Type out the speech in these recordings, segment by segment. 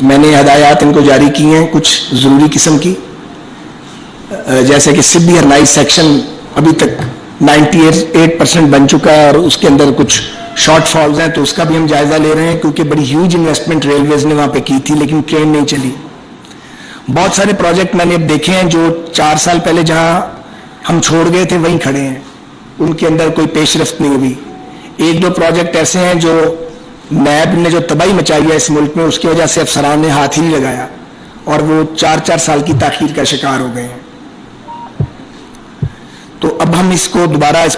میں نے ہدایات ان کو جاری کی ہیں کچھ ضروری قسم کی، جیسے کہ سیویئر نائٹ سیکشن ابھی تک 98% بن چکا ہے اور اس کے اندر کچھ شارٹ فالز ہیں، تو اس کا بھی ہم جائزہ لے رہے ہیں، کیونکہ بڑی ہیوج انویسٹمنٹ ریلویز نے وہاں پہ کی تھی لیکن ٹرین نہیں چلی۔ بہت سارے پروجیکٹ میں نے اب دیکھے ہیں جو 4 سال پہلے جہاں ہم چھوڑ گئے تھے وہیں کھڑے ہیں، ان کے اندر کوئی پیش رفت نہیں ہوئی۔ 1-2 پروجیکٹ ایسے ہیں جو نیب نے جو تباہی مچائی ہے اس ملک میں، اس کی وجہ سے افسران نے ہاتھ ہی نہیں لگایا اور وہ 4 سال کی تاخیر کا شکار ہو گئے ہیں۔ تو اب ہم اس کو دوبارہ اس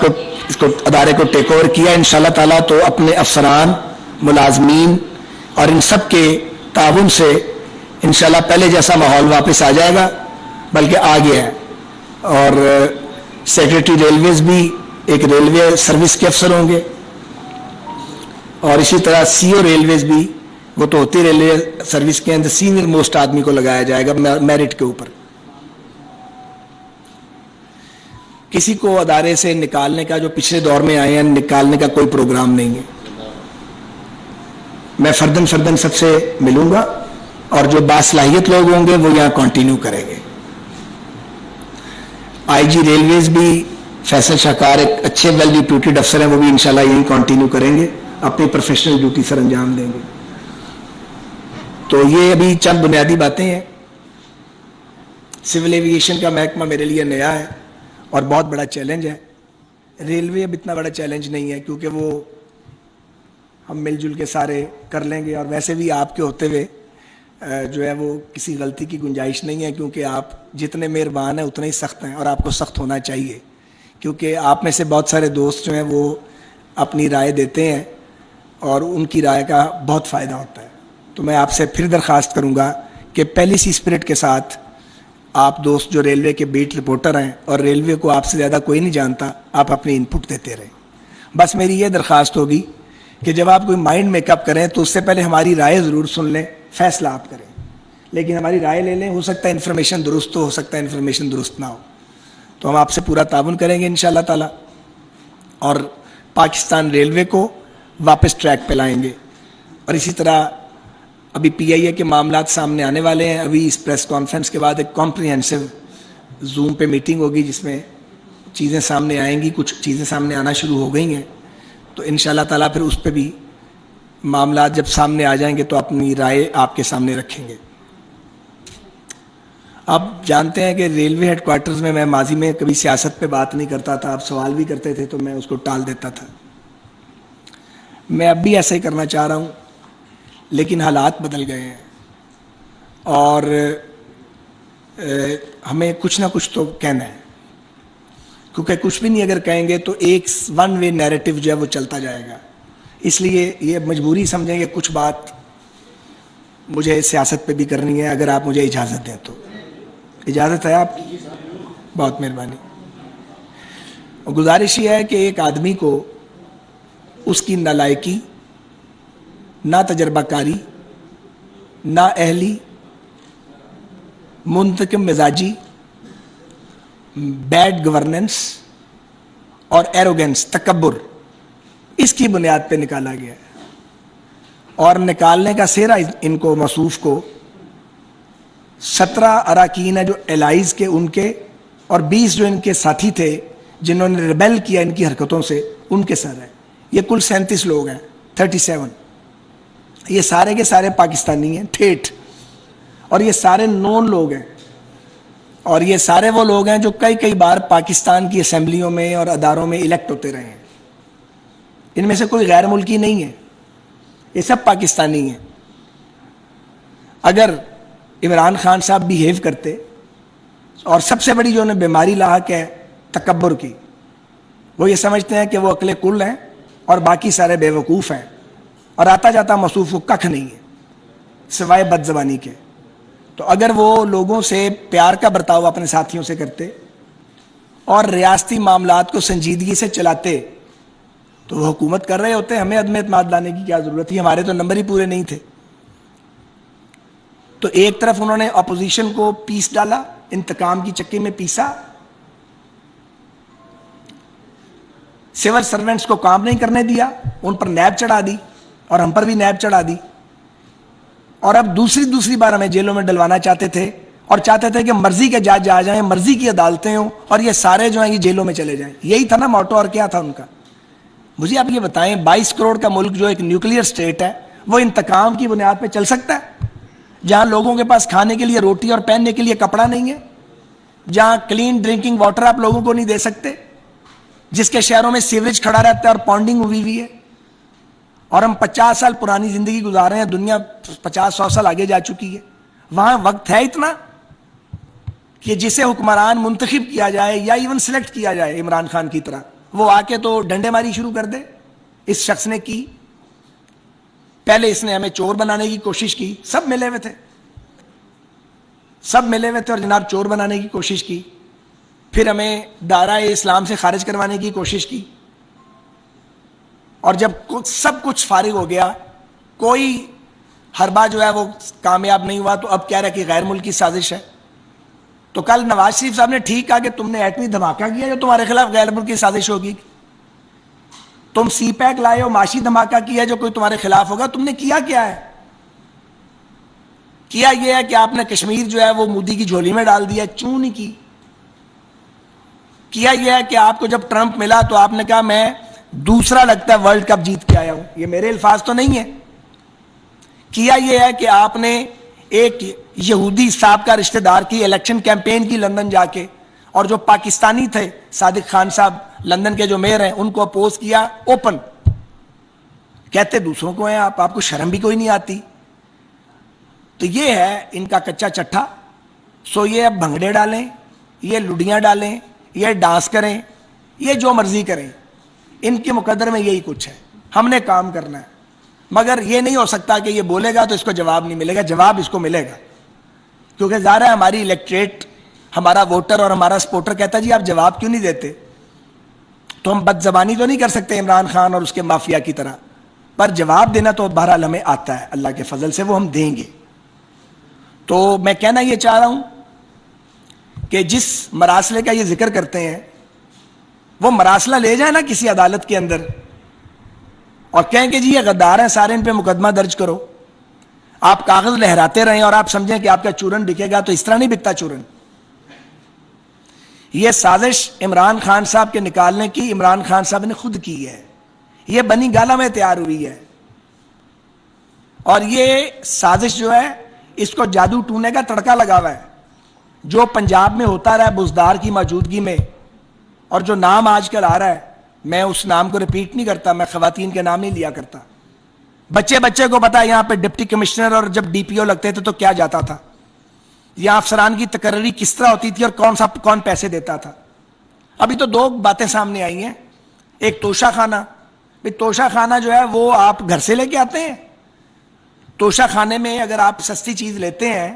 کو ادارے کو ٹیک اوور کیا انشاءاللہ تعالیٰ، تو اپنے افسران، ملازمین اور ان سب کے تعاون سے انشاءاللہ پہلے جیسا ماحول واپس آ جائے گا، بلکہ آ گیا ہے۔ اور سیکریٹری ریلویز بھی ایک ریلوے سروس کے افسر ہوں گے، اور اسی طرح سی او ریلویز بھی، وہ تو ہوتی ریلوے سروس کے اندر سینئر موسٹ آدمی کو لگایا جائے گا میرٹ کے اوپر۔ کسی کو ادارے سے نکالنے کا، جو پچھلے دور میں آئے ہیں، نکالنے کا کوئی پروگرام نہیں ہے۔ میں فردن سب سے ملوں گا اور جو باصلاحیت لوگ ہوں گے وہ یہاں کنٹینیو کریں گے۔ آئی جی ریلویز بھی فیصل شاہکار ایک اچھے ویل ریپیوٹیڈ افسر ہیں، وہ بھی انشاءاللہ یہی کنٹینیو کریں گے، اپنی پروفیشنل ڈیوٹی سر انجام دیں گے۔ تو یہ ابھی چند بنیادی باتیں ہیں۔ سول ایوییشن کا محکمہ میرے لیے نیا ہے اور بہت بڑا چیلنج ہے۔ ریلوے اب اتنا بڑا چیلنج نہیں ہے، کیونکہ وہ ہم مل جل کے سارے کر لیں گے، اور ویسے بھی آپ کے ہوتے ہوئے جو ہے وہ کسی غلطی کی گنجائش نہیں ہے، کیونکہ آپ جتنے مہربان ہیں اتنے ہی سخت ہیں، اور آپ کو سخت ہونا چاہیے، کیونکہ آپ میں سے بہت سارے دوست جو ہیں وہ اپنی رائے دیتے ہیں اور ان کی رائے کا بہت فائدہ ہوتا ہے۔ تو میں آپ سے پھر درخواست کروں گا کہ پہلی سی اسپرٹ کے ساتھ آپ دوست جو ریلوے کے بیٹ رپورٹر ہیں اور ریلوے کو آپ سے زیادہ کوئی نہیں جانتا، آپ اپنی ان پٹ دیتے رہیں۔ بس میری یہ درخواست ہوگی کہ جب آپ کوئی مائنڈ میک اپ کریں تو اس سے پہلے ہماری رائے ضرور سن لیں، فیصلہ آپ کریں، لیکن ہماری رائے لے لیں۔ ہو سکتا ہے انفارمیشن درست ہو سکتا ہے انفارمیشن درست نہ ہو، تو ہم آپ سے پورا تعاون کریں گے انشاءاللہ تعالیٰ، اور پاکستان ریلوے کو واپس ٹریک پہ لائیں گے۔ اور اسی طرح ابھی پی آئی اے کے معاملات سامنے آنے والے ہیں۔ ابھی اس پریس کانفرنس کے بعد ایک کمپریہنسو زوم پہ میٹنگ ہوگی جس میں چیزیں سامنے آئیں گی، کچھ چیزیں سامنے آنا شروع ہو گئی ہیں، تو انشاءاللہ تعالیٰ پھر اس پہ بھی معاملات جب سامنے آ جائیں گے تو اپنی رائے آپ کے سامنے رکھیں گے۔ آپ جانتے ہیں کہ ریلوے ہیڈ کوارٹرز میں ماضی میں کبھی سیاست پہ بات نہیں کرتا تھا، آپ سوال بھی کرتے تھے تو میں اس کو ٹال دیتا تھا۔ میں اب بھی ایسا ہی کرنا چاہ رہا ہوں، لیکن حالات بدل گئے ہیں اور ہمیں کچھ نہ کچھ تو کہنا ہے، کیونکہ کچھ بھی نہیں اگر کہیں گے تو ایک ون وے نیریٹو جو ہے وہ چلتا جائے گا۔ اس لیے یہ مجبوری سمجھیں کہ کچھ بات مجھے سیاست پہ بھی کرنی ہے، اگر آپ مجھے اجازت دیں تو۔ اجازت ہے آپ کی؟ بہت مہربانی۔ اور گزارش یہ ہے کہ ایک آدمی کو اس کی نالائقی، نہ تجربہ کاری، نہ اہلی، منتقم مزاجی، بیڈ گورننس اور ایروگنس، تکبر، اس کی بنیاد پہ نکالا گیا ہے، اور نکالنے کا سہرا ان کو موصوف کو 17 اراکین ہیں جو الائز کے ان کے، اور 20 جو ان کے ساتھی تھے جنہوں نے ریبیل کیا ان کی حرکتوں سے، ان کے سر ہیں۔ یہ کل 37 لوگ ہیں، 37۔ یہ سارے کے سارے پاکستانی ہیں ٹھیٹ، اور یہ سارے نون لوگ ہیں، اور یہ سارے وہ لوگ ہیں جو کئی بار پاکستان کی اسمبلیوں میں اور اداروں میں الیکٹ ہوتے رہے ہیں۔ ان میں سے کوئی غیر ملکی نہیں ہے، یہ سب پاکستانی ہیں۔ اگر عمران خان صاحب بیہیو کرتے، اور سب سے بڑی جو انہیں بیماری لاحق ہے تکبر کی، وہ یہ سمجھتے ہیں کہ وہ عقل کل ہیں اور باقی سارے بے وقوف ہیں، اور آتا جاتا موصوف کو ککھ نہیں ہے سوائے بد زبانی کے۔ تو اگر وہ لوگوں سے پیار کا برتاؤ اپنے ساتھیوں سے کرتے اور ریاستی معاملات کو سنجیدگی سے چلاتے تو وہ حکومت کر رہے ہوتے۔ ہمیں عدم اعتماد لانے کی کیا ضرورت تھی؟ ہمارے تو نمبر ہی پورے نہیں تھے۔ تو ایک طرف انہوں نے اپوزیشن کو پیس ڈالا، انتقام کی چکی میں پیسا، سول سرونٹس کو کام نہیں کرنے دیا، ان پر نیب چڑھا دی، اور ہم پر بھی نیب چڑھا دی، اور اب دوسری بار ہمیں جیلوں میں ڈلوانا چاہتے تھے اور چاہتے تھے کہ مرضی کے جج آ جائیں, مرضی کی عدالتیں ہوں اور یہ سارے جو ہیں یہ جیلوں میں چلے جائیں. یہی تھا نا موٹو, اور کیا تھا ان کا؟ مجھے آپ یہ بتائیں 22 کروڑ کا ملک جو ایک نیوکلیئر سٹیٹ ہے وہ انتقام کی بنیاد پہ چل سکتا ہے؟ جہاں لوگوں کے پاس کھانے کے لیے روٹی اور پہننے کے لیے کپڑا نہیں ہے, جہاں کلین ڈرنکنگ واٹر آپ لوگوں کو نہیں دے سکتے, جس کے شہروں میں سیوریج کھڑا رہتا ہے اور پونڈنگ ہوئی ہے, اور ہم 50 سال پرانی زندگی گزار رہے ہیں, دنیا 50-100 سال آگے جا چکی ہے. وہاں وقت ہے اتنا کہ جسے حکمران منتخب کیا جائے یا ایون سلیکٹ کیا جائے عمران خان کی طرح, وہ آ کے تو ڈنڈے ماری شروع کر دے. اس شخص نے کی, پہلے اس نے ہمیں چور بنانے کی کوشش کی, سب ملے ہوئے تھے اور جناب چور بنانے کی کوشش کی. پھر ہمیں دائرہ اسلام سے خارج کروانے کی کوشش کی, اور جب سب کچھ فارغ ہو گیا, کوئی حربہ جو ہے وہ کامیاب نہیں ہوا, تو اب کہہ رہا کہ غیر ملکی سازش ہے. تو کل نواز شریف صاحب نے ٹھیک کہا کہ تم نے ایٹمی دھماکہ کیا جو تمہارے خلاف غیر ملکی سازش ہوگی. تم سی پیک لائے ہو, معاشی دھماکہ کیا جو کوئی تمہارے خلاف ہوگا. تم نے کیا ہے؟ کیا یہ ہے کہ آپ نے کشمیر جو ہے وہ مودی کی جھولی میں ڈال دیا, کیوں نہیں کی؟ کیا یہ ہے کہ آپ کو جب ٹرمپ ملا تو آپ نے کہا میں دوسرا لگتا ہے ورلڈ کپ جیت کے آیا ہوں. یہ میرے الفاظ تو نہیں ہے. کیا یہ ہے کہ آپ نے ایک یہودی صاحب کا رشتہ دار کی الیکشن کیمپین کی لندن جا کے, اور جو پاکستانی تھے صادق خان صاحب لندن کے جو میئر ہیں ان کو اپوز کیا اوپن, کہتے دوسروں کو ہیں آپ کو شرم بھی کوئی نہیں آتی. تو یہ ہے ان کا کچا چٹھا. سو یہ اب بھنگڑے ڈالیں, یہ لڈیاں ڈالیں, یہ ڈانس کریں, یہ جو مرضی کریں, ان کے مقدر میں یہی کچھ ہے. ہم نے کام کرنا ہے, مگر یہ نہیں ہو سکتا کہ یہ بولے گا تو اس کو جواب نہیں ملے گا. جواب اس کو ملے گا, کیونکہ ظاہر ہے ہماری الیکٹریٹ, ہمارا ووٹر اور ہمارا سپورٹر کہتا ہے جی آپ جواب کیوں نہیں دیتے. تو ہم بد زبانی تو نہیں کر سکتے عمران خان اور اس کے مافیا کی طرح, پر جواب دینا تو بہرحال ہمیں آتا ہے, اللہ کے فضل سے وہ ہم دیں گے. تو میں کہنا یہ چاہ رہا ہوں کہ جس مراسلے کا یہ ذکر کرتے ہیں وہ مراسلہ لے جائیں نا کسی عدالت کے اندر اور کہیں کہ جی یہ غدار ہیں سارے, ان پہ مقدمہ درج کرو. آپ کاغذ لہراتے رہیں اور آپ سمجھیں کہ آپ کا چورن بکے گا, تو اس طرح نہیں بکتا چورن. یہ سازش عمران خان صاحب کے نکالنے کی عمران خان صاحب نے خود کی ہے. یہ بنی گالا میں تیار ہوئی ہے, اور یہ سازش جو ہے اس کو جادو ٹونے کا تڑکا لگا ہوا ہے. جو پنجاب میں ہوتا رہا ہے بزدار کی موجودگی میں, اور جو نام آج کل آ رہا ہے, میں اس نام کو ریپیٹ نہیں کرتا, میں خواتین کے نام نہیں لیا کرتا. بچے کو پتا ہے یہاں پہ ڈپٹی کمشنر اور جب ڈی پی او لگتے تھے تو کیا جاتا تھا, یہاں افسران کی تقرری کس طرح ہوتی تھی اور کون پیسے دیتا تھا. ابھی تو 2 باتیں سامنے آئی ہیں. ایک توشہ خانہ, توشہ خانہ جو ہے وہ آپ گھر سے لے کے آتے ہیں. توشہ خانے میں اگر آپ سستی چیز لیتے ہیں,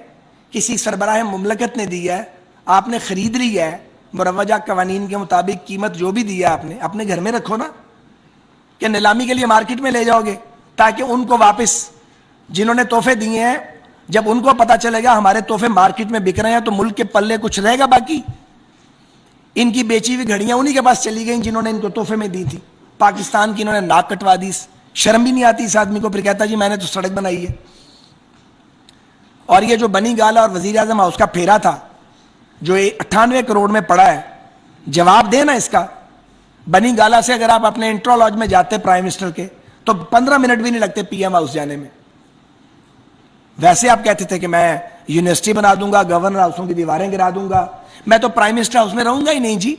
کسی سربراہ مملکت نے دی ہے, آپ نے خرید لی ہے, مروجہ قوانین کے مطابق قیمت جو بھی دی ہے آپ نے, اپنے گھر میں رکھو نا, کہ نیلامی کے لیے مارکیٹ میں لے جاؤ گے, تاکہ ان کو واپس جنہوں نے تحفے دیے ہیں, جب ان کو پتا چلے گا ہمارے تحفے مارکیٹ میں بک رہے ہیں تو ملک کے پلے کچھ رہے گا باقی. ان کی بیچی ہوئی گھڑیاں انہی کے پاس چلی گئیں جنہوں نے ان کو تحفے میں دی تھی. پاکستان کی انہوں نے ناک کٹوا دی, شرم بھی نہیں آتی اس آدمی کو, پھر کہتا جی میں نے تو سڑک بنائی ہے. اور یہ جو بنی گالا اور وزیر اعظم ہاؤس کا پھیرا تھا جو 98 کروڑ میں پڑا ہے, جواب دے نا اس کا. بنی گالا سے اگر آپ اپنے انٹرا لاج میں جاتے پرائم منسٹر کے تو 15 منٹ بھی نہیں لگتے پی ایم ہاؤس جانے میں. ویسے آپ کہتے تھے کہ میں یونیورسٹی بنا دوں گا, گورنر ہاؤسوں کی دیواریں گرا دوں گا, میں تو پرائم منسٹر ہاؤس میں رہوں گا ہی نہیں جی,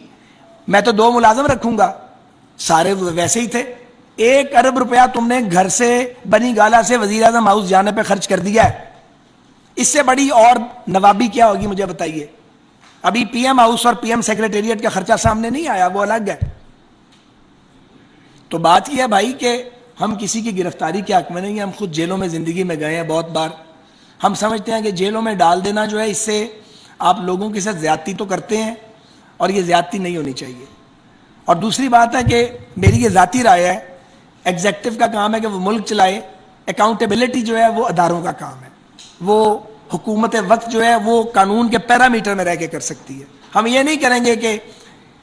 میں تو 2 ملازم رکھوں گا. سارے ویسے ہی تھے. 1 ارب روپیہ تم نے گھر سے بنی گالا سے وزیر اعظم ہاؤس جانے پہ خرچ کر دیا ہے. اس سے بڑی اور نوابی کیا ہوگی مجھے بتائیے. ابھی پی ایم ہاؤس اور پی ایم سیکریٹریٹ کا خرچہ سامنے نہیں آیا, وہ الگ ہے. تو بات یہ ہے بھائی کہ ہم کسی کی گرفتاری کے حق میں نہیں ہیں, ہم خود جیلوں میں زندگی میں گئے ہیں بہت بار. ہم سمجھتے ہیں کہ جیلوں میں ڈال دینا جو ہے اس سے آپ لوگوں کے ساتھ زیادتی تو کرتے ہیں, اور یہ زیادتی نہیں ہونی چاہیے. اور دوسری بات ہے کہ میری یہ ذاتی رائے ہے, ایگزیکٹو کا کام ہے کہ وہ ملک چلائے, اکاؤنٹیبلٹی جو ہے وہ اداروں کا کام ہے. وہ حکومت وقت جو ہے وہ قانون کے پیرامیٹر میں رہ کے کر سکتی ہے. ہم یہ نہیں کریں گے کہ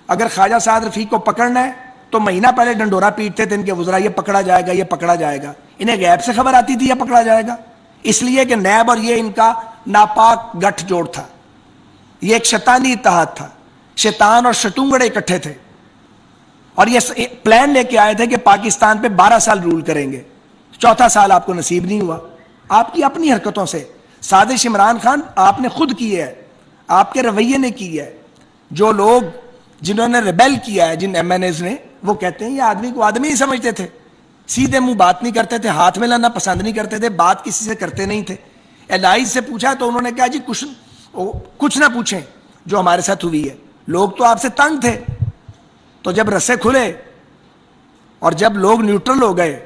اگر خواجہ سعد رفیق کو پکڑنا ہے تو مہینہ پہلے ڈنڈورا پیٹتے تھے ان کے وزراء, یہ پکڑا جائے گا, یہ پکڑا جائے گا. انہیں غیب سے خبر آتی تھی یہ پکڑا جائے گا, اس لیے کہ نیب اور یہ ان کا ناپاک گٹھ جوڑ تھا، یہ ایک شیطانی اتحاد تھا، شیطان اور شتونگڑے اکٹھے تھے، اور یہ پلان لے کے آئے تھے کہ پاکستان پہ 12 سال رول کریں گے، 4تھا سال آپ کو نصیب نہیں ہوا، آپ کی اپنی حرکتوں سے۔ سازش عمران خان آپ نے خود کی ہے، آپ کے رویے نے کی ہے۔ جو لوگ جنہوں نے ریبیل کیا ہے، جن ایم این ایز نے، وہ کہتے ہیں یہ آدمی کو آدمی ہی سمجھتے تھے، سیدھے منہ بات نہیں کرتے تھے، ہاتھ میں لانا پسند نہیں کرتے تھے، بات کسی سے کرتے نہیں تھے۔ الائز سے پوچھا تو انہوں نے کہا جی کچھ نہ پوچھیں جو ہمارے ساتھ ہوئی ہے، لوگ تو آپ سے تنگ تھے، تو جب رسے کھلے اور جب لوگ نیوٹرل ہو گئے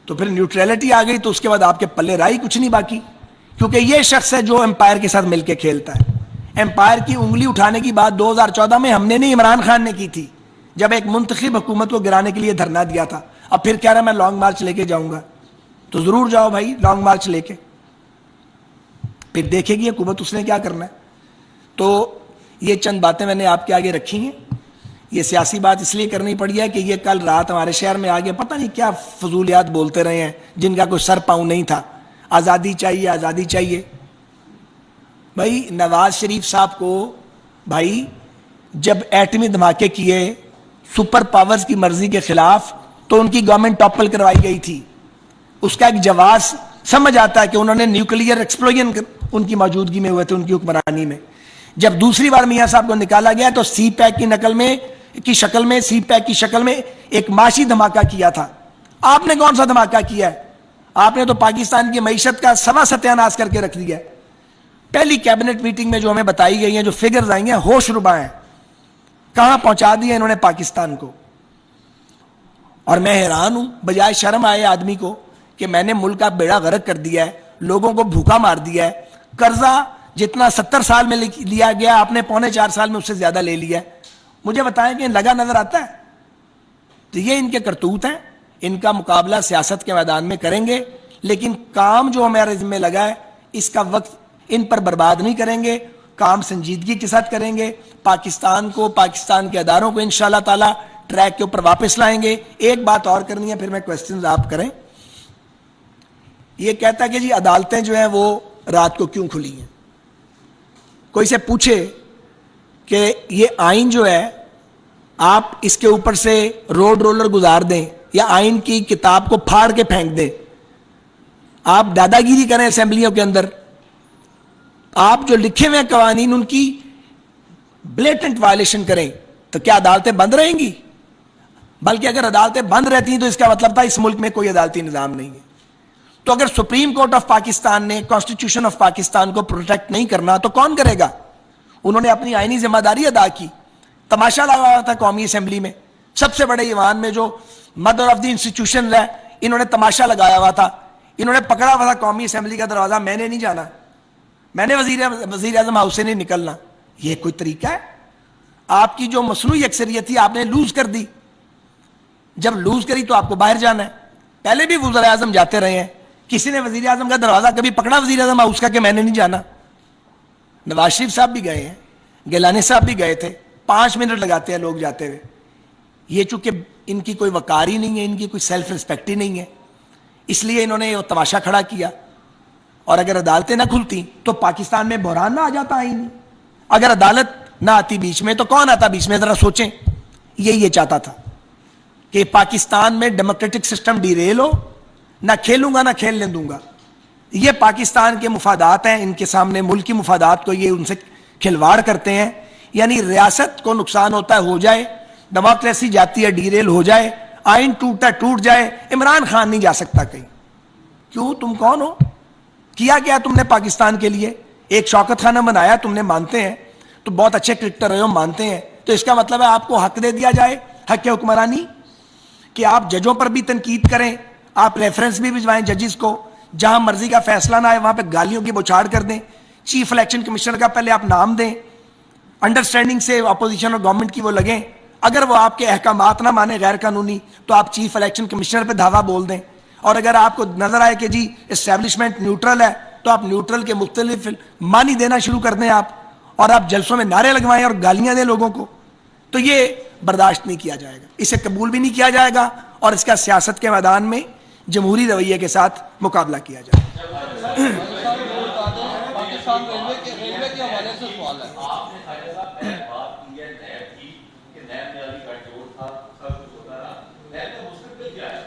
تو پھر نیوٹریلٹی آ گئی، تو اس کے بعد آپ کے پلے رائی کچھ نہیں باقی، کیونکہ یہ شخص ہے جو امپائر کے ساتھ مل کے کھیلتا ہے۔ امپائر کی انگلی اٹھانے کی بات 2014 میں ہم نے نہیں، عمران خان نے کی تھی، جب ایک منتخب حکومت کو گرانے کے لیے دھرنا دیا تھا۔ اب پھر کہہ رہا میں لانگ مارچ لے کے جاؤں گا، تو ضرور جاؤ بھائی لانگ مارچ لے کے، پھر دیکھے گی حکومت اس نے کیا کرنا ہے۔ تو یہ چند باتیں میں نے آپ کے آگے رکھی ہیں۔ یہ سیاسی بات اس لیے کرنی پڑی ہے کہ یہ کل رات ہمارے شہر میں آگے پتہ نہیں کیا فضولیات بولتے رہے ہیں جن کا کوئی سر پاؤں نہیں تھا، آزادی چاہیے آزادی چاہیے۔ بھائی نواز شریف صاحب کو بھائی جب ایٹمی دھماکے کیے سپر پاورز کی مرضی کے خلاف تو ان کی گورنمنٹ ٹاپل کروائی گئی تھی، اس کا ایک جواز سمجھ آتا ہے کہ انہوں نے نیوکلیئر ایکسپلوژن ان کی موجودگی میں ہوئے تھے، ان کی حکمرانی میں۔ جب دوسری بار میاں صاحب کو نکالا گیا تو سی پیک کی شکل میں ایک معاشی دھماکہ کیا تھا۔ آپ نے کون سا دھماکہ کیا ہے؟ آپ نے تو پاکستان کی معیشت کا سوا ستیاناش کر کے رکھ دیا ہے۔ پہلی کیبنٹ میٹنگ میں جو ہمیں بتائی گئی ہیں، جو فگرز آئی ہیں، ہوش ربا ہیں، کہاں پہنچا دیا انہوں نے پاکستان کو۔ اور میں حیران ہوں، بجائے شرم آئے آدمی کو کہ میں نے ملک کا بیڑا غرق کر دیا ہے، لوگوں کو بھوکا مار دیا ہے، قرضہ جتنا 70 سال میں لیا گیا آپ نے 4.25 سال میں اس سے زیادہ لے لیا ہے۔ مجھے بتائیں کہ لگا نظر آتا ہے؟ تو یہ ان کے کرتوت ہیں، ان کا مقابلہ سیاست کے میدان میں کریں گے، لیکن کام جو ہمارے ذمہ لگا ہے اس کا وقت ان پر برباد نہیں کریں گے، کام سنجیدگی کے ساتھ کریں گے، پاکستان کو، پاکستان کے اداروں کو انشاءاللہ تعالی ٹریک کے اوپر واپس لائیں گے۔ ایک بات اور کرنی ہے، پھر میں کوسچنز آپ کریں۔ یہ کہتا ہے کہ جی عدالتیں جو ہیں وہ رات کو کیوں کھلی ہیں؟ کوئی سے پوچھے کہ یہ آئین جو ہے آپ اس کے اوپر سے روڈ رولر گزار دیں یا آئین کی کتاب کو پھاڑ کے پھینک دیں، آپ دادا گیری کریں اسمبلیوں کے اندر، آپ جو لکھے ہوئے قوانین ان کی بلیٹنٹ وائلیشن کریں، تو کیا عدالتیں بند رہیں گی؟ بلکہ اگر عدالتیں بند رہتی ہیں تو اس کا مطلب تھا اس ملک میں کوئی عدالتی نظام نہیں ہے۔ تو اگر سپریم کورٹ آف پاکستان نے کانسٹیٹیوشن آف پاکستان کو پروٹیکٹ نہیں کرنا تو کون کرے گا؟ انہوں نے اپنی آئینی ذمہ داری ادا کی، تماشا لگا ہوا تھا قومی اسمبلی میں، سب سے بڑے ایوان میں جو مدر آف دی انسٹیٹیوشن ہے، انہوں نے تماشا لگایا ہوا تھا، انہوں نے پکڑا ہوا تھا قومی اسمبلی کا دروازہ، میں نے نہیں جانا، میں نے وزیر اعظم ہاؤس سے نہیں نکلنا۔ یہ کوئی طریقہ ہے؟ آپ کی جو مصنوعی اکثریت تھی آپ نے لوز کر دی، جب لوز کری تو آپ کو باہر جانا ہے۔ پہلے بھی وزیر اعظم جاتے رہے ہیں، کسی نے وزیر اعظم کا دروازہ کبھی پکڑا وزیر اعظم ہاؤس کا کہ میں نے نہیں جانا؟ نواز شریف صاحب بھی گئے ہیں، گیلانی صاحب بھی گئے تھے، 5 منٹ لگاتے ہیں لوگ جاتے ہوئے۔ یہ چونکہ ان کی کوئی وقار ہی نہیں ہے، ان کی کوئی سیلف رسپیکٹ ہی نہیں ہے، اس لیے انہوں نے یہ تماشا کھڑا کیا۔ اور اگر عدالتیں نہ کھلتی تو پاکستان میں بحران نہ آ جاتا ہی نہیں۔ اگر عدالت نہ آتی بیچ میں تو کون آتا بیچ میں؟ ذرا سوچیں۔ یہ چاہتا تھا کہ پاکستان میں ڈیموکریٹک سسٹم ڈیریل ہو، نہ کھیلوں گا نہ کھیلنے دوں گا۔ یہ پاکستان کے مفادات ہیں، ان کے سامنے ملکی مفادات کو یہ ان سے کھلواڑ کرتے ہیں، یعنی ریاست کو نقصان ہوتا ہے ہو جائے، ڈیموکریسی جاتی ہے ڈیریل ہو جائے، آئین ٹوٹتا ہے ٹوٹ جائے، عمران خان نہیں جا سکتا کہیں۔ کیوں؟ تم کون ہو؟ کیا تم نے پاکستان کے لیے؟ ایک شوکت خانہ بنایا، تم نے، مانتے ہیں تو بہت اچھے کرکٹر رہے ہو، مانتے ہیں، تو اس کا مطلب ہے آپ کو حق دے دیا جائے، حق حکمرانی، کہ آپ ججوں پر بھی تنقید کریں، آپ ریفرنس بھی بھجوائیں ججز کو، جہاں مرضی کا فیصلہ نہ آئے وہاں پہ گالیوں کی بوچھاڑ کر دیں، چیف الیکشن کمشنر کا پہلے آپ نام دیں، انڈرسٹینڈنگ سے اپوزیشن اور گورنمنٹ کی وہ لگیں، اگر وہ آپ کے احکامات نہ مانے غیر قانونی تو آپ چیف الیکشن کمشنر پہ دھاوا بول دیں، اور اگر آپ کو نظر آئے کہ جی اسٹیبلشمنٹ نیوٹرل ہے تو آپ نیوٹرل کے مختلف معنی دینا شروع کر دیں آپ، اور آپ جلسوں میں نعرے لگوائیں اور گالیاں دیں لوگوں کو، تو یہ برداشت نہیں کیا جائے گا، اسے قبول بھی نہیں کیا جائے گا، اور اس کا سیاست کے میدان میں جمہوری رویے کے ساتھ مقابلہ کیا جائے گا۔ پاکستان ریلوے کے حوالے سے سوال ہے. آپ نے ہر جگہ بات کی ہے نیب کی کہ نیب میں ابھی گٹھ جوڑ تھا, سب کچھ ہوتا رہا, نیب کا مستقبل کیا ہے؟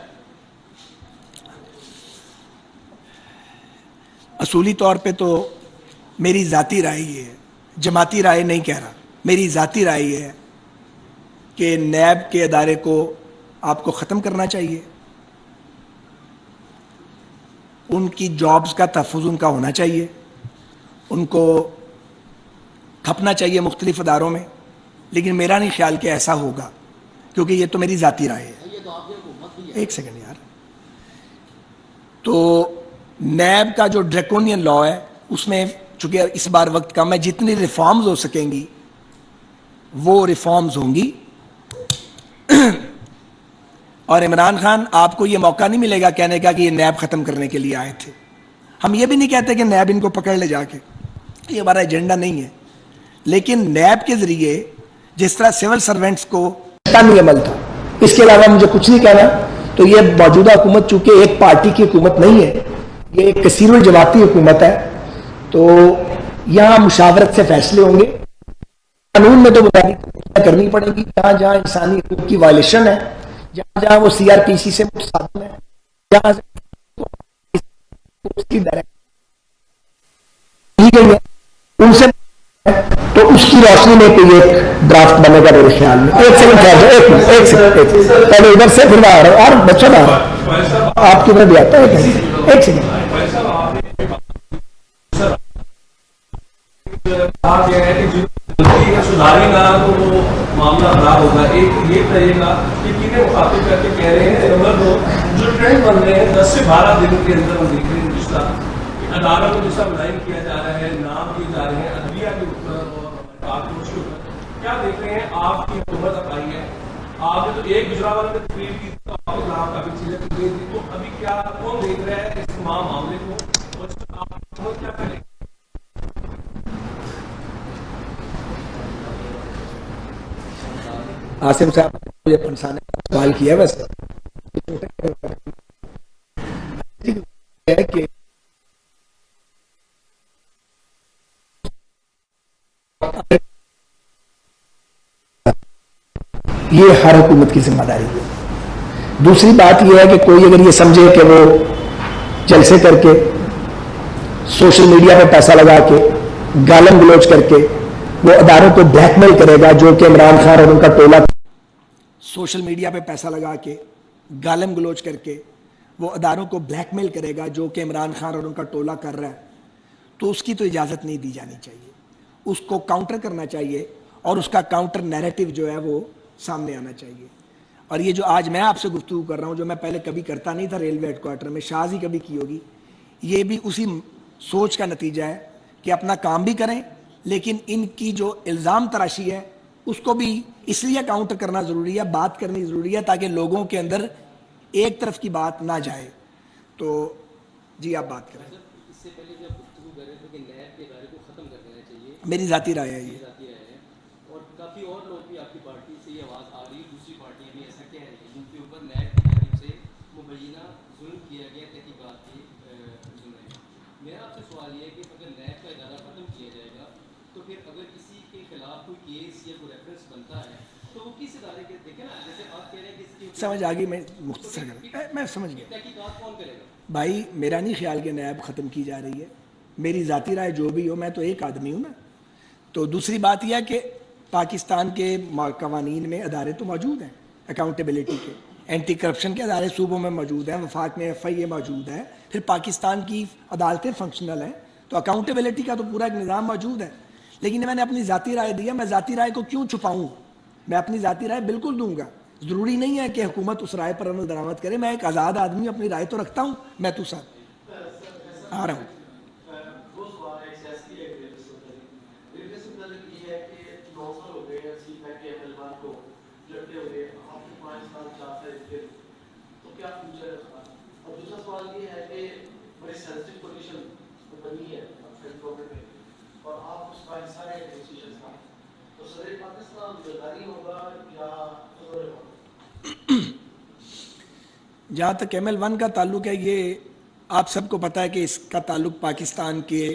اصولی طور پہ تو میری ذاتی رائے یہ ہے, جماعتی رائے نہیں کہہ رہا, میری ذاتی رائے یہ ہے کہ نیب کے ادارے کو آپ کو ختم کرنا چاہیے, ان کی جابز کا تحفظ ان کا ہونا چاہیے, ان کو کھپنا چاہیے مختلف اداروں میں, لیکن میرا نہیں خیال کہ ایسا ہوگا, کیونکہ یہ تو میری ذاتی رائے ہے. ایک سیکنڈ یار. تو نیب کا جو ڈریکونین لا ہے اس میں چونکہ اس بار وقت کم ہے, جتنی ریفارمز ہو سکیں گی وہ ریفارمز ہوں گی, اور عمران خان آپ کو یہ موقع نہیں ملے گا کہنے کا کہ یہ نیب ختم کرنے کے لیے آئے تھے. ہم یہ بھی نہیں کہتے کہ نیب ان کو پکڑ لے جا کے, یہ ہمارا ایجنڈا نہیں ہے, لیکن نیب کے ذریعے جس طرح سول سرونٹس کو نہیں عمل تھا, اس کے علاوہ مجھے کچھ نہیں کہنا. تو یہ موجودہ حکومت چونکہ ایک پارٹی کی حکومت نہیں ہے, یہ ایک کثیر الجماعتی حکومت ہے, تو یہاں مشاورت سے فیصلے ہوں گے. قانون میں تو بنیادی کرنی پڑے گی, جہاں جہاں انسانی حقوق کی وائلیشن ہے, جہاں جہاں وہ سی آر پی سی سے متصادم ہے, جہاں ان سے تو اس کی روشنی میں کوئی ایک ڈرافٹ بنے گا میرے خیال میں. ایک سیکنڈ ایک سیکنڈ پہلے ادھر سے پھر آ رہا ہوں, اور بچوں کا آپ کی طرف بھی آتا ہے. ایک سیکنڈ. سدھاری نہ تو وہ معاملہ خراب ہوگا. ایک یہ کہیے گا کہ کتنے مخاطب کر کے کہہ رہے ہیں جو ٹرینڈ بن رہے ہیں 10 سے 12 دن کے اندر ہم دیکھ رہے ہیں جس طرح اداروں کو جس طرح لائن کیا جا رہا ہے, نام کیے جا رہے ہیں عدلیہ کے اوپر اور آکروش کے اوپر. کیا دیکھ رہے ہیں آپ کی حکومت اب آئی ہے, آپ نے تو ایک گجرات میں تقریر کی تو آپ کے خلاف کافی چیزیں کی گئی تھی, تو ابھی کیا کون دیکھ رہا ہے اس تمام معاملے کو اور آپ کی حکومت کیا کرے گی؟ آصم صاحب نے مجھے پنسانے کا سوال کیا, ویسے کہ یہ ہر حکومت کی ذمہ داری ہے. دوسری بات یہ ہے کہ کوئی اگر یہ سمجھے کہ وہ جلسے کر کے سوشل میڈیا پہ پیسہ لگا کے گالم گلوچ کر کے وہ اداروں کو بلیک میل کرے گا, جو کہ عمران خان اور ان کا ٹولہ سوشل میڈیا پہ پیسہ لگا کے گالم گلوچ کر کے وہ اداروں کو بلیک میل کرے گا, جو کہ عمران خان اور ان کا ٹولہ کر رہا ہے, تو اس کی تو اجازت نہیں دی جانی چاہیے. اس کو کاؤنٹر کرنا چاہیے, اور اس کا کاؤنٹر نیریٹو جو ہے وہ سامنے آنا چاہیے. اور یہ جو آج میں آپ سے گفتگو کر رہا ہوں, جو میں پہلے کبھی کرتا نہیں تھا ریلوے ہیڈ کوارٹر میں, شاز ہی کبھی کی ہوگی, یہ بھی اسی سوچ کا نتیجہ ہے کہ اپنا کام بھی کریں, لیکن ان کی جو الزام تراشی ہے اس کو بھی اس لیے کاؤنٹر کرنا ضروری ہے, بات کرنی ضروری ہے, تاکہ لوگوں کے اندر ایک طرف کی بات نہ جائے. تو جی آپ بات کریں. اس سے پہلے جب گفتگو کر رہے تھے کہ نیب کے ادارے کو ختم کر دینا چاہیے, میری ذاتی رائے ہے یہ. ذاتی رائے ہے, اور کافی اور لوگ بھی آپ کی پارٹی سے یہ آواز آ رہی ہے, دوسری پارٹیاں بھی ایسا کہہ رہی ہیں, جن کے اوپر نیب کی جانب سے مبینہ ظلم کیا گیا تحقیقات کے ذمہ. میرا آپ سے سوال یہ ہے کہ اگر نیب کا ادارہ ختم کیا جائے گا تو پھر اگر کسی کے خلاف کوئی کیس یا کوئی ریفرنس بنتا ہے تو وہ کس ادارے کے, دیکھیں نا جیسے آپ کہہ رہے ہیں کہ سمجھ آ گئی, میں مختصر میں سمجھ گیا. تحقیقات کون کرے گا؟ بھائی میرا نہیں خیال کہ نیب ختم کی جا رہی ہے, میری ذاتی رائے جو بھی ہو, میں تو ایک آدمی ہوں نا. تو دوسری بات یہ ہے کہ پاکستان کے قوانین میں ادارے تو موجود ہیں اکاؤنٹیبلٹی کے, اینٹی کرپشن کے ادارے صوبوں میں موجود ہیں, وفاق میں ایف آئی اے موجود ہے, پھر پاکستان کی عدالتیں فنکشنل ہیں, تو اکاؤنٹیبلٹی کا تو پورا ایک نظام موجود ہے. لیکن میں نے اپنی ذاتی رائے دی ہے, میں ذاتی رائے کو کیوں چھپاؤں, میں اپنی ذاتی رائے بالکل دوں گا. ضروری نہیں ہے کہ حکومت اس رائے پر عمل درآمد کرے, میں ایک آزاد آدمی اپنی رائے تو رکھتا ہوں. میں تو ساتھ آ رہا ہوں. جہاں تک ML1 کا تعلق ہے, یہ آپ سب کو پتہ ہے کہ اس کا تعلق پاکستان کے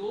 2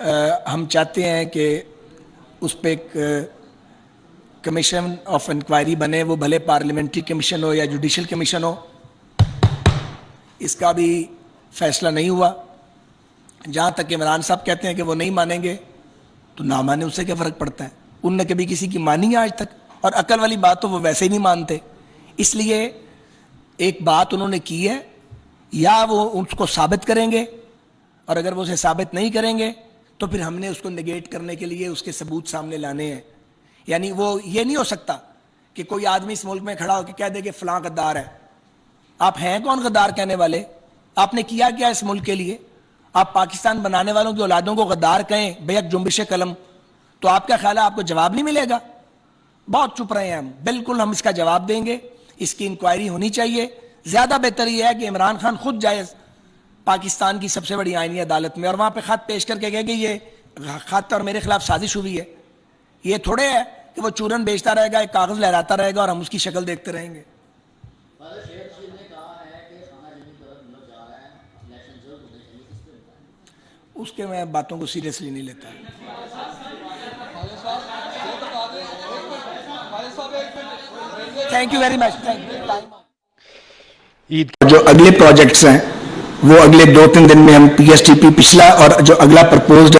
ہم چاہتے ہیں کہ اس پہ ایک کمیشن آف انکوائری بنے, وہ بھلے پارلیمنٹری کمیشن ہو یا جوڈیشل کمیشن ہو. اس کا بھی فیصلہ نہیں ہوا. جہاں تک عمران صاحب کہتے ہیں کہ وہ نہیں مانیں گے, تو نہ مانے اس سے کیا فرق پڑتا ہے؟ انہوں نے کبھی کسی کی مانی ہے آج تک؟ اور عقل والی بات تو وہ ویسے ہی نہیں مانتے. اس لیے ایک بات انہوں نے کی ہے, یا وہ اس کو ثابت کریں گے, اور اگر وہ اسے ثابت نہیں کریں گے تو پھر ہم نے اس کو نگیٹ کرنے کے لیے اس کے ثبوت سامنے لانے ہیں. یعنی وہ یہ نہیں ہو سکتا کہ کوئی آدمی اس ملک میں کھڑا ہو کے کہہ دے کہ فلاں غدار ہے. آپ ہیں کون غدار کہنے والے؟ آپ نے کیا کیا اس ملک کے لیے؟ آپ پاکستان بنانے والوں کی اولادوں کو غدار کہیں بیک جنبش قلم, تو آپ کا خیال ہے آپ کو جواب نہیں ملے گا؟ بہت چپ رہے ہیں ہم. بالکل ہم اس کا جواب دیں گے. اس کی انکوائری ہونی چاہیے. زیادہ بہتر یہ ہے کہ عمران خان خود جائے پاکستان کی سب سے بڑی آئینی عدالت میں, اور وہاں پہ خط پیش کر کے کہے کہ یہ خط اور میرے خلاف سازش ہوئی ہے. یہ تھوڑے ہے کہ وہ چورن بیچتا رہے گا, ایک کاغذ لہراتا رہے گا اور ہم اس کی شکل دیکھتے رہیں گے. اس کے میں باتوں کو سیریسلی نہیں لیتا. Thank you very much. جو اگلے پروجیکٹس ہیں وہ اگلے 2-3 دن میں ہم پی ایس ٹی پی پچھلا اور جو اگلا پرپوزڈ